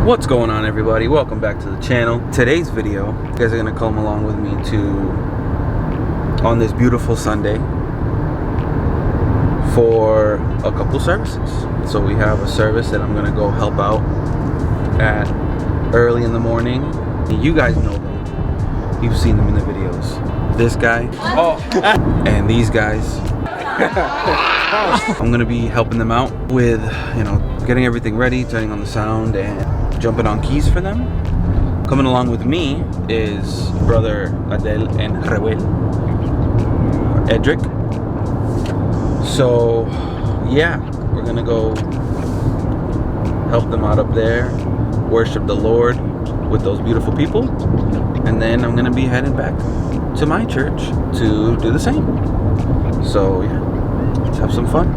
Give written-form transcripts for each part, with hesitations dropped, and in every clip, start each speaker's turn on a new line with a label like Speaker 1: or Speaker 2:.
Speaker 1: What's going on, everybody? Welcome back to the channel. Today's video, you guys are gonna come along with me on this beautiful Sunday for a couple services. So we have a service that I'm gonna go help out at early in the morning. You guys know them. You've seen them in the videos. This guy, and these guys. I'm gonna be helping them out with, getting everything ready, turning on the sound, and jumping on keys for them. Coming along with me is brother Adel and Reuel, Edric. So yeah, we're gonna go help them out up there, worship the Lord with those beautiful people, and then I'm gonna be heading back to my church to do the same. So yeah, let's have some fun.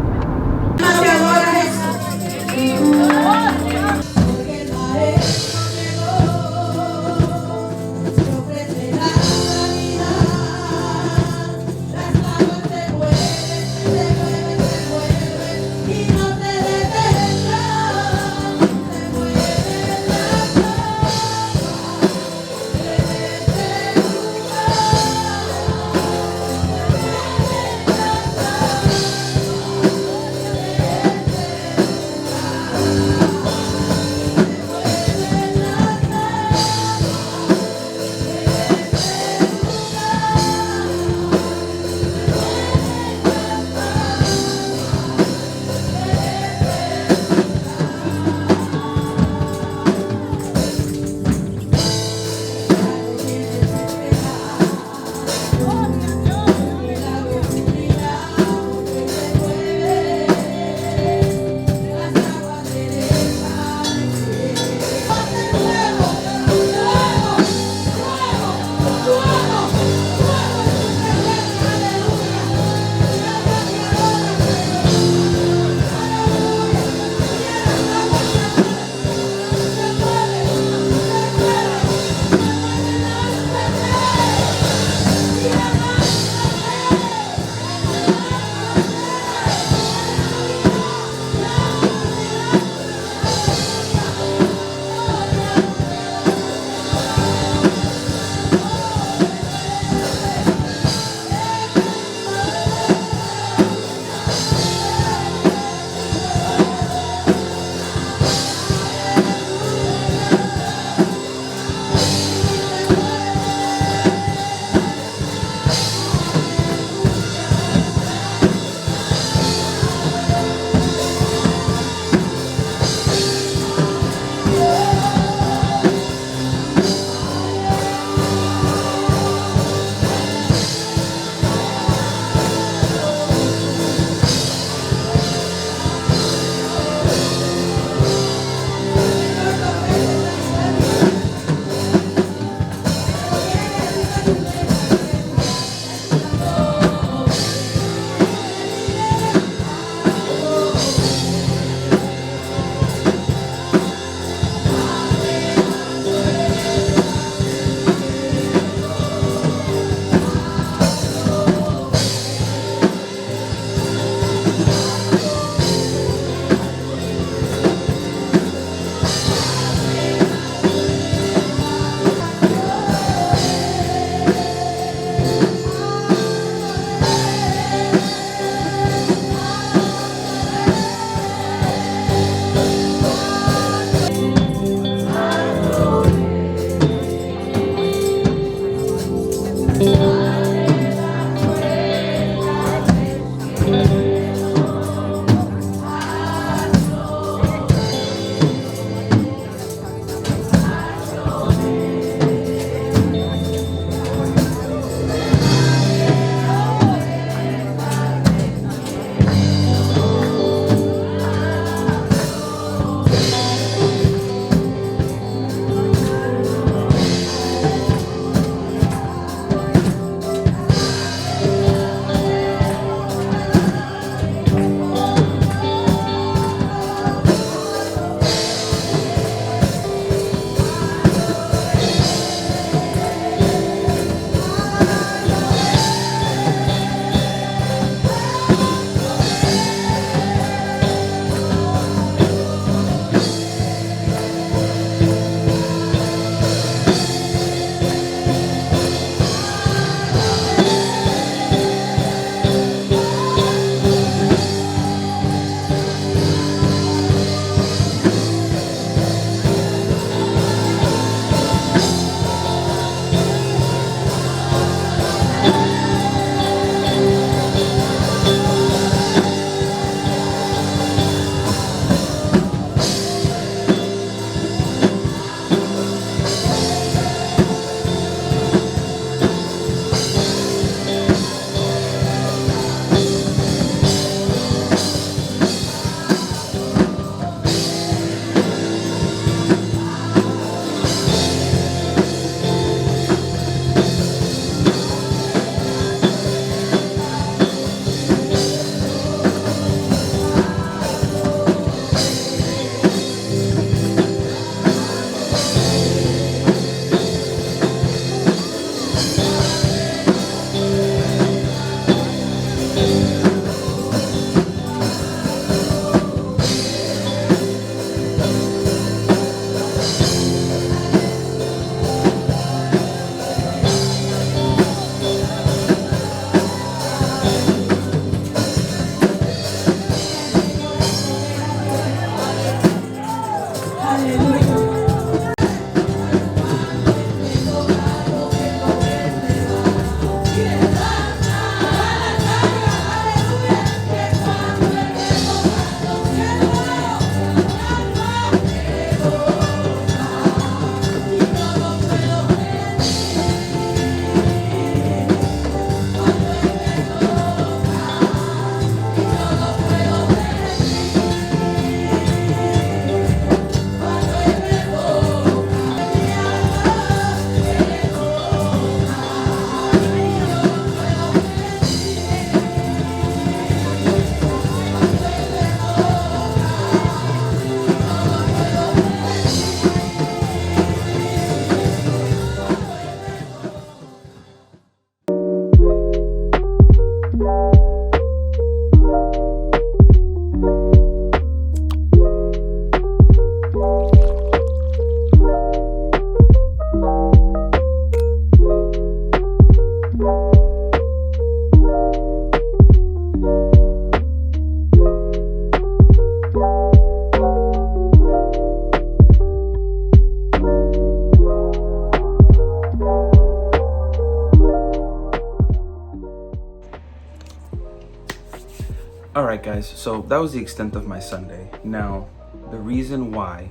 Speaker 1: guys, so that was the extent of my Sunday. Now, the reason why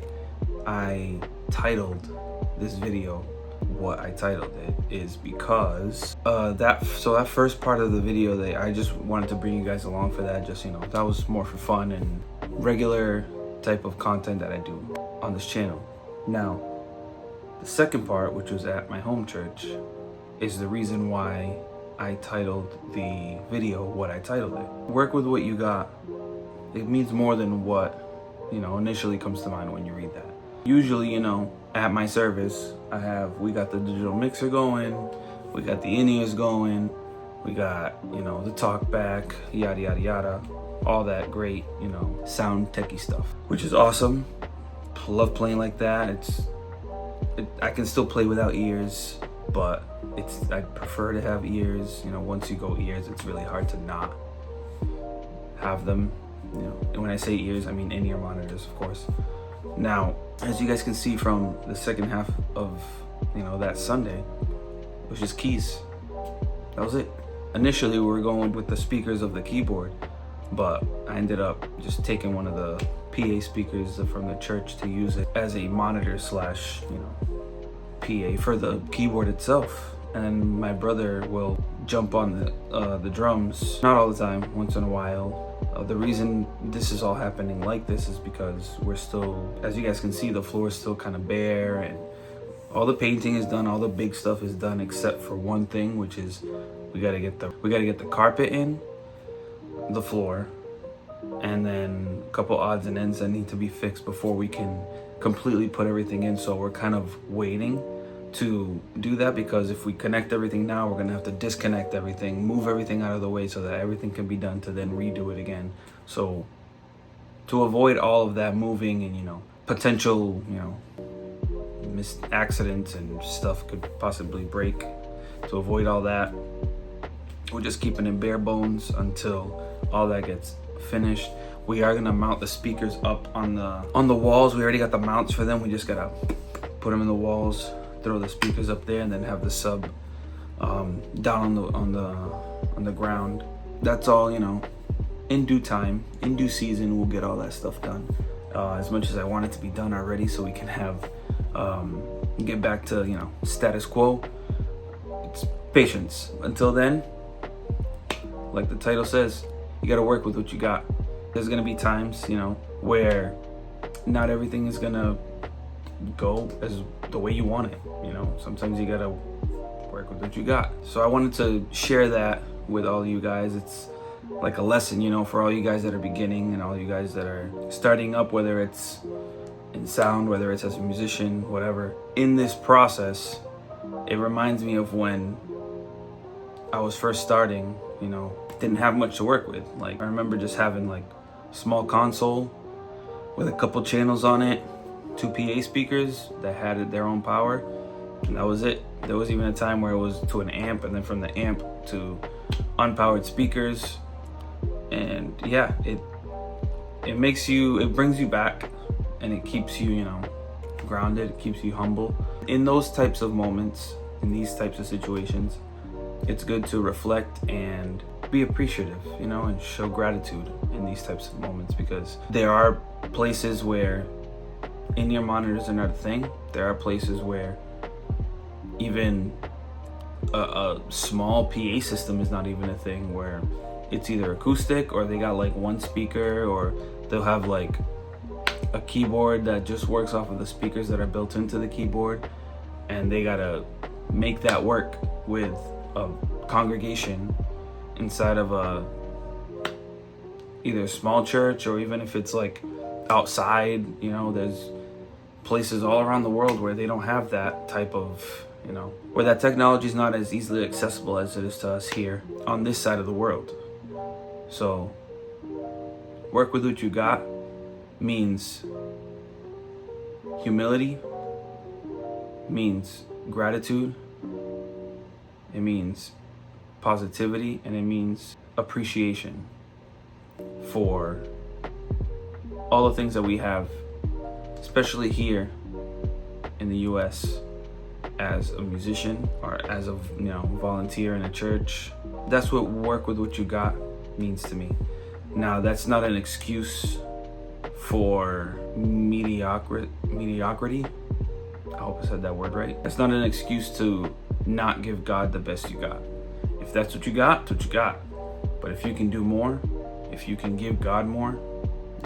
Speaker 1: I titled this video what I titled it is because that first part of the video, I just wanted to bring you guys along for that. Just, that was more for fun and regular type of content that I do on this channel. Now, the second part, which was at my home church, is the reason why I titled the video what I titled it. Work with what you got. It means more than what, initially comes to mind when you read that. Usually, at my service, we got the digital mixer going, we got the in-ears going, we got, the talk back, yada, yada, yada, all that great, sound techie stuff, which is awesome. Love playing like that. I can still play without ears, but I prefer to have ears. Once you go ears, it's really hard to not have them. And when I say ears, I mean in-ear monitors, of course. Now, as you guys can see from the second half of, that Sunday, it was just keys. That was it. Initially, we were going with the speakers of the keyboard, but I ended up just taking one of the PA speakers from the church to use it as a monitor slash, PA for the keyboard itself. And my brother will jump on the drums, not all the time, once in a while. The reason this is all happening like this is because we're still, as you guys can see, the floor is still kind of bare, and all the painting is done, all the big stuff is done, except for one thing, which is we gotta get the carpet in the floor, and then a couple odds and ends that need to be fixed before we can completely put everything in. So we're kind of waiting to do that, because if we connect everything now, we're gonna have to disconnect everything, move everything out of the way so that everything can be done, to then redo it again. So to avoid all of that moving and potential accidents and stuff could possibly break, to avoid all that, we're just keeping it bare bones until all that gets finished. We are gonna mount the speakers up on the walls. We already got the mounts for them. We just gotta put them in the walls, throw the speakers up there, and then have the sub down on the ground. That's all, in due time, in due season, we'll get all that stuff done. As much as I want it to be done already, so we can have get back to status quo. It's patience. Until then, like the title says, you got to work with what you got. There's gonna be times, where not everything is gonna go as the way you want it. Sometimes you gotta work with what you got. So I wanted to share that with all you guys. It's like a lesson, for all you guys that are beginning and all you guys that are starting up, whether it's in sound, whether it's as a musician, whatever. In this process, it reminds me of when I was first starting, didn't have much to work with. Like, I remember just having like a small console with a couple channels on it, 2 PA speakers that had their own power, and that was it. There was even a time where it was to an amp, and then from the amp to unpowered speakers. And yeah, it brings you back, and it keeps you, grounded. It keeps you humble. In those types of moments, in these types of situations, it's good to reflect and be appreciative, and show gratitude in these types of moments, because there are places where in-ear monitors are not a thing. There are places where even a small PA system is not even a thing, where it's either acoustic, or they got like one speaker, or they'll have like a keyboard that just works off of the speakers that are built into the keyboard, and they gotta make that work with a congregation inside of either a small church, or even if it's like outside, there's places all around the world where they don't have that type of, where that technology is not as easily accessible as it is to us here on this side of the world. So work with what you got means humility, means gratitude, it means positivity, and it means appreciation for all the things that we have, especially here in the US, as a musician or as a volunteer in a church. That's what work with what you got means to me. Now, that's not an excuse for mediocrity. I hope I said that word right. That's not an excuse to not give God the best you got. If that's what you got, that's what you got. But if you can do more, if you can give God more,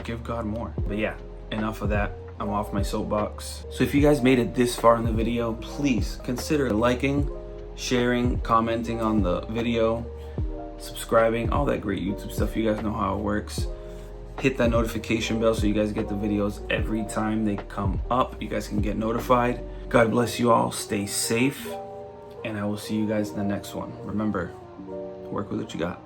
Speaker 1: give God more. But yeah, enough of that. I'm off my soapbox. So if you guys made it this far in the video, please consider liking, sharing, commenting on the video, subscribing, all that great YouTube stuff. You guys know how it works. Hit that notification bell so you guys get the videos every time they come up. You guys can get notified. God bless you all. Stay safe. And I will see you guys in the next one. Remember, work with what you got.